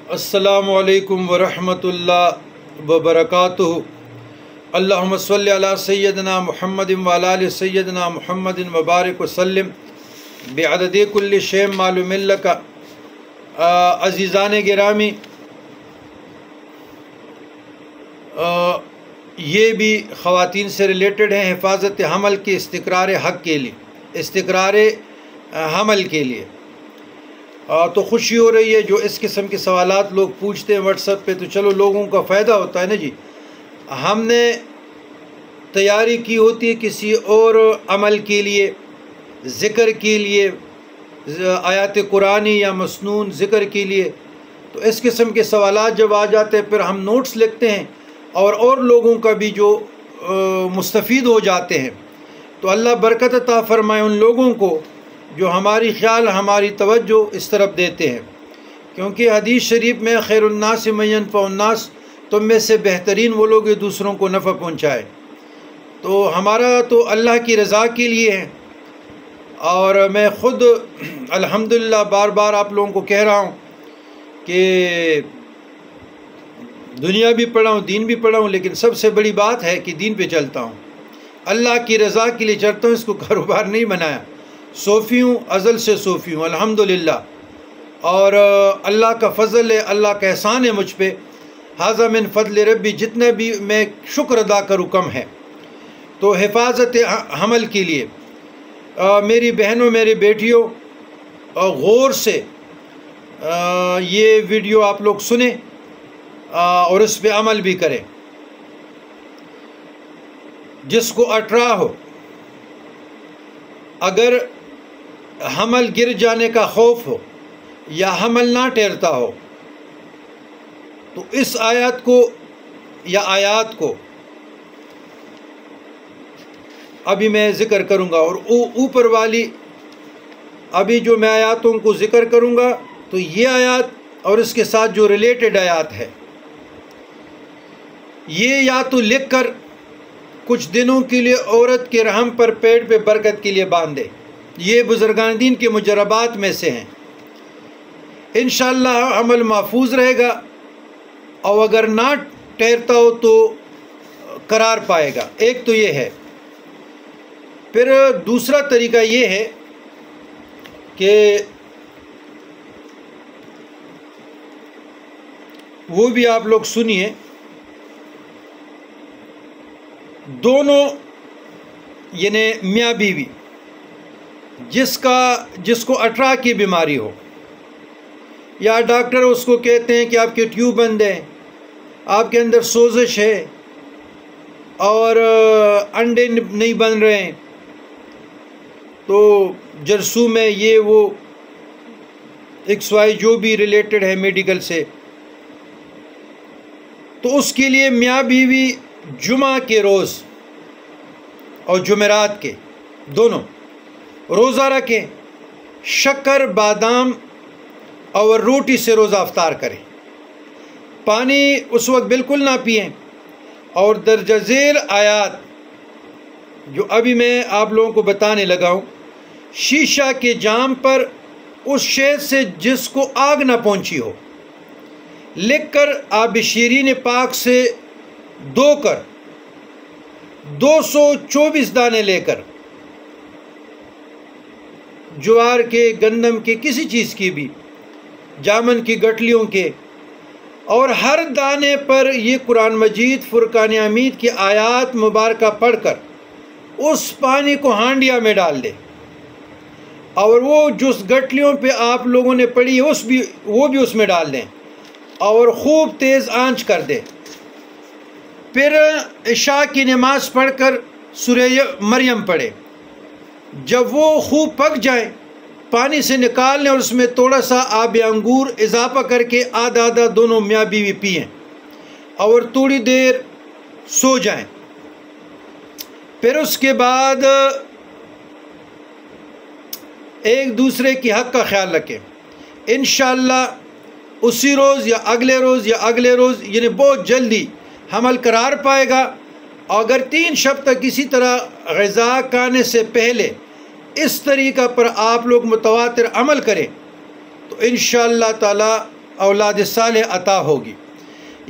السلام علیکم ورحمۃ اللہ وبرکاتہ۔ اللہم صلی علی سیدنا محمد وعلی آل سیدنا محمد وبارک وسلم بعدد کل شیء معلوم لک۔ عزیزان گرامی، یہ بھی خواتین سے ریلیٹڈ ہیں، حفاظت حمل کے استقرار حق کے لیے، استقرار حمل کے لیے۔ تو خوشی ہو رہی ہے جو اس قسم کے سوالات لوگ پوچھتے ہیں واٹس ایپ پہ، تو چلو لوگوں کا فائدہ ہوتا ہے نا جی۔ ہم نے تیاری کی ہوتی ہے کسی اور عمل کے لیے، ذکر کے لیے، آیات قرآنی یا مسنون ذکر کے لیے، تو اس قسم کے سوالات جب آ جاتے ہیں پھر ہم نوٹس لکھتے ہیں اور لوگوں کا بھی جو مستفید ہو جاتے ہیں۔ تو اللہ برکت عطا فرمائے ان لوگوں کو جو ہماری خیال، ہماری توجہ اس طرف دیتے ہیں، کیونکہ حدیث شریف میں خیر الناس من ینفع الناس، تم میں سے بہترین وہ لوگ دوسروں کو نفع پہنچائے۔ تو ہمارا تو اللہ کی رضا کے لیے ہے، اور میں خود الحمدللہ بار بار آپ لوگوں کو کہہ رہا ہوں کہ دنیا بھی پڑھا ہوں، دین بھی پڑھا ہوں، لیکن سب سے بڑی بات ہے کہ دین پہ چلتا ہوں، اللہ کی رضا کے لیے چلتا ہوں، اس کو کاروبار نہیں بنایا۔ صوفی ہوں، ازل سے صوفی ہوں الحمدللہ، اور اللہ کا فضل ہے، اللہ کا احسان ہے مجھ پہ۔ ھذا من فضل ربی، جتنا بھی میں شکر ادا کروں کم ہے۔ تو حفاظت حمل کے لیے میری بہنوں، میری بیٹیوں، غور سے یہ ویڈیو آپ لوگ سنیں اور اس پہ عمل بھی کریں۔ جس کو اٹرا ہو، اگر حمل گر جانے کا خوف ہو یا حمل نہ ٹھہرتا ہو، تو اس آیات کو یا آیات کو ابھی میں ذکر کروں گا، اور اوپر والی ابھی جو میں آیاتوں کو ذکر کروں گا، تو یہ آیات اور اس کے ساتھ جو ریلیٹڈ آیات ہے، یہ یا تو لکھ کر کچھ دنوں کے لیے عورت کے رحم پر پیٹ پہ برکت کے لیے باندھ دے۔ یہ بزرگان دین کے مجربات میں سے ہیں۔ انشاءاللہ عمل محفوظ رہے گا، اور اگر نہ ٹھہرتا ہو تو قرار پائے گا۔ ایک تو یہ ہے۔ پھر دوسرا طریقہ یہ ہے کہ وہ بھی آپ لوگ سنیے۔ دونوں یعنی میاں بیوی جس کو اٹرا کی بیماری ہو، یا ڈاکٹر اس کو کہتے ہیں کہ آپ کے ٹیوب بند ہیں، آپ کے اندر سوزش ہے اور انڈے نہیں بن رہے ہیں، تو جرسو میں یہ وہ XY جو بھی ریلیٹڈ ہے میڈیکل سے، تو اس کے لیے میاں بیوی جمعہ کے روز اور جمعرات کے دونوں روزہ رکھیں، شکر، بادام اور روٹی سے روزہ افطار کریں، پانی اس وقت بالکل نہ پئیں، اور درجہ ذیل آیات جو ابھی میں آپ لوگوں کو بتانے لگا ہوں، شیشہ کے جام پر اس شے سے جس کو آگ نہ پہنچی ہو لکھ کر آب شیرین پاک سے دھو کر 224 دانے لے کر، جوار کے، گندم کے، کسی چیز کی بھی، جامن کی گٹھلیوں کے، اور ہر دانے پر یہ قرآن مجید فرقان حمید کی آیات مبارکہ پڑھ کر اس پانی کو ہانڈیا میں ڈال دے، اور وہ جس گٹھلیوں پہ آپ لوگوں نے پڑھی ہے وہ بھی اس میں ڈال دیں، اور خوب تیز آنچ کر دیں۔ پھر عشاء کی نماز پڑھ کر سورہ مریم پڑھے۔ جب وہ خوب پک جائیں، پانی سے نکال لیں، اور اس میں تھوڑا سا آب انگور اضافہ کر کے آدھا آدھا دونوں میاں بیوی پئیں، اور تھوڑی دیر سو جائیں۔ پھر اس کے بعد ایک دوسرے کی حق کا خیال رکھیں۔ انشاءاللہ اسی روز یا اگلے روز یعنی بہت جلدی حمل قرار پائے گا۔ اگر 3 شب تک کسی طرح غذا کھانے سے پہلے اس طریقہ پر آپ لوگ متواتر عمل کریں تو انشاءاللہ تعالی اولاد صالح عطا ہوگی۔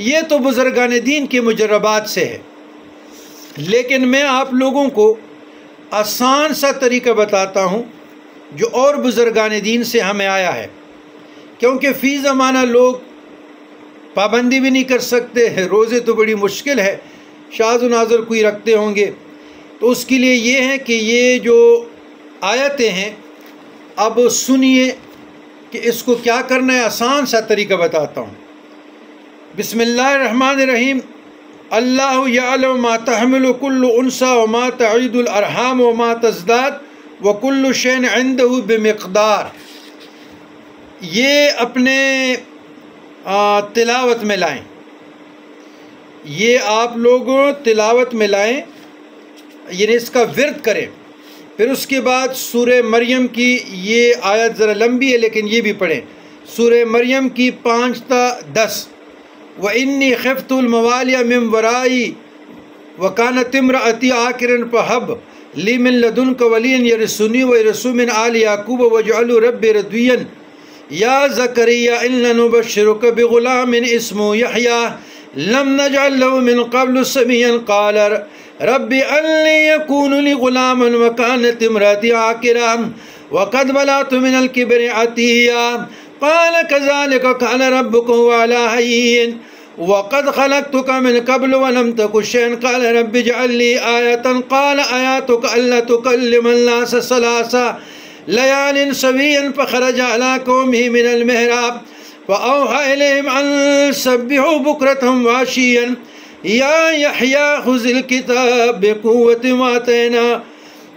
یہ تو بزرگان دین کے مجربات سے ہے، لیکن میں آپ لوگوں کو آسان سا طریقہ بتاتا ہوں جو اور بزرگان دین سے ہمیں آیا ہے، کیونکہ فی زمانہ لوگ پابندی بھی نہیں کر سکتے، روزے تو بڑی مشکل ہے، شاذ و نادر کوئی رکھتے ہوں گے، تو اس کے لیے یہ ہے کہ یہ جو آیتیں ہیں اب سنیے کہ اس کو کیا کرنا ہے، آسان سا طریقہ بتاتا ہوں۔ بسم اللہ الرحمن الرحیم۔ اللہ یعلم ما تحمل کل انثی وما تعید الارحام وما تزداد وکل شیء عندہ بمقدار۔ یہ اپنے تلاوت میں لائیں، یہ آپ لوگ تلاوت میں لائیں، یعنی اس کا ورد کریں۔ پھر اس کے بعد سورہ مریم کی یہ آیت ذرا لمبی ہے لیکن یہ بھی پڑھیں، سورہ مریم کی 5 تا 10۔ وَإِنِّي خِفْتُ الْمَوَالِيَ مِنْ وَرَائِي وَكَانَتِ امْرَأَتِي عَاقِرًا فَهَبْ لِي مِنْ لَدُنْكَ وَلِيًّا يَرِثُنِي وَيَرِثُ مِنْ آلِ يَعْقُوبَ وَاجْعَلْهُ رَبِّ رَضِيًّا يَا زَكَرِيَّا إِنَّا نُبَشِّرُكَ بِغُلَامٍ اسْمُهُ يَحْيَىٰ لَمْ نَجْعَل لَّهُ مِنْ قَبْلُ سَمِيًّا قَالَ رَبِّ أَنِّي يَكُونُ لِي غُلَامٌ وَكَانَتِ امْرَأَتِي عَاقِرًا وَقَدْ بَلَغْتُ مِنَ الْكِبَرِ عَتِيًّا قال كذلك قال ربك وعلى هين وقد خلقتك من قبل ولم تك شيئا قال رب اجعل لي آية قال آياتك ألا تكلم الناس 3 ليال سويا فخرج على قومه من المحراب فأوحى إليهم أن سبحوا بكرة وعشيا يا يحيى خذ الكتاب بقوة وآتيناه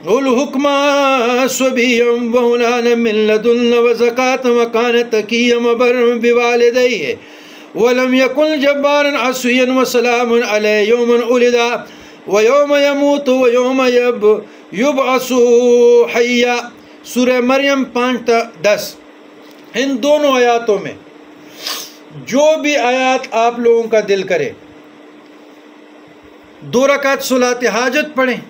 الحكم صبيا وهنانا من لدنا وزكاة وكان تقيا وبرا بوالديه ولم يكن جبارا عصيا وسلام عليه يوم ولد ويوم يموت ويوم يبعث حيا۔ سورہ مریم 5 تا 10۔ ان دونوں آیاتوں میں جو بھی آیات آپ لوگوں کا دل کرے، 2 رکعت صلاۃ حاجت پڑھیں،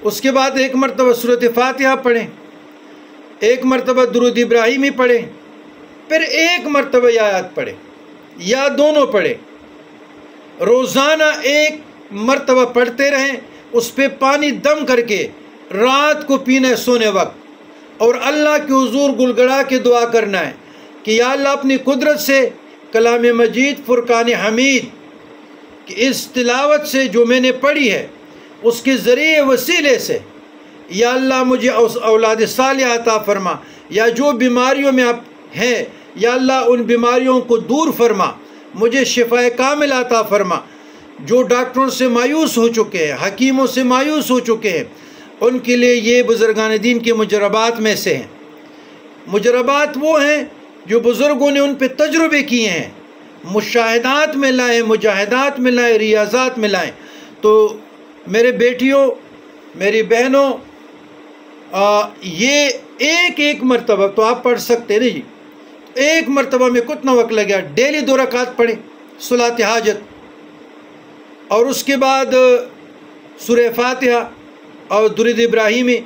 اس کے بعد 1 مرتبہ سورۃ فاتحہ پڑھیں، 1 مرتبہ درود ابراہیمی پڑھیں، پھر 1 مرتبہ یہ آیات پڑھیں یا دونوں پڑھیں، روزانہ 1 مرتبہ پڑھتے رہیں، اس پہ پانی دم کر کے رات کو پینا ہے سونے وقت، اور اللہ کے حضور گڑگڑا کے دعا کرنا ہے کہ یا اللہ اپنی قدرت سے کلام مجید فرقان حمید کہ اس تلاوت سے جو میں نے پڑھی ہے اس کے ذریعے وسیلے سے یا اللہ مجھے اولاد صالح عطا فرما، یا جو بیماریوں میں آپ ہیں یا اللہ ان بیماریوں کو دور فرما، مجھے شفاء کامل عطا فرما۔ جو ڈاکٹروں سے مایوس ہو چکے ہیں، حکیموں سے مایوس ہو چکے ہیں، ان کے لیے یہ بزرگان دین کے مجربات میں سے ہیں۔ مجربات وہ ہیں جو بزرگوں نے ان پہ تجربے کیے ہیں، مشاہدات میں لائیں، مجاہدات میں لائیں، ریاضات میں لائیں۔ تو میرے بیٹیوں، میری بہنوں، یہ ایک مرتبہ تو آپ پڑھ سکتے نہیں جی، 1 مرتبہ میں کتنا وقت لگا؟ ڈیلی 2 رکعت پڑھیں صلاۃ حاجت، اور اس کے بعد سورہ فاتحہ اور درود ابراہیمی،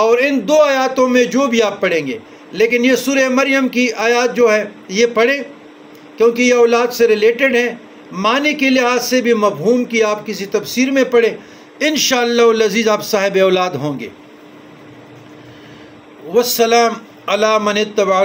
اور ان 2 آیاتوں میں جو بھی آپ پڑھیں گے، لیکن یہ سورہ مریم کی آیات جو ہے یہ پڑھیں کیونکہ یہ اولاد سے ریلیٹڈ ہیں، معنی کے لحاظ سے بھی، مفہوم کی آپ کسی تفسیر میں پڑھیں، انشاءاللہ العزیز آپ صاحب اولاد ہوں گے۔ والسلام علی من اتبع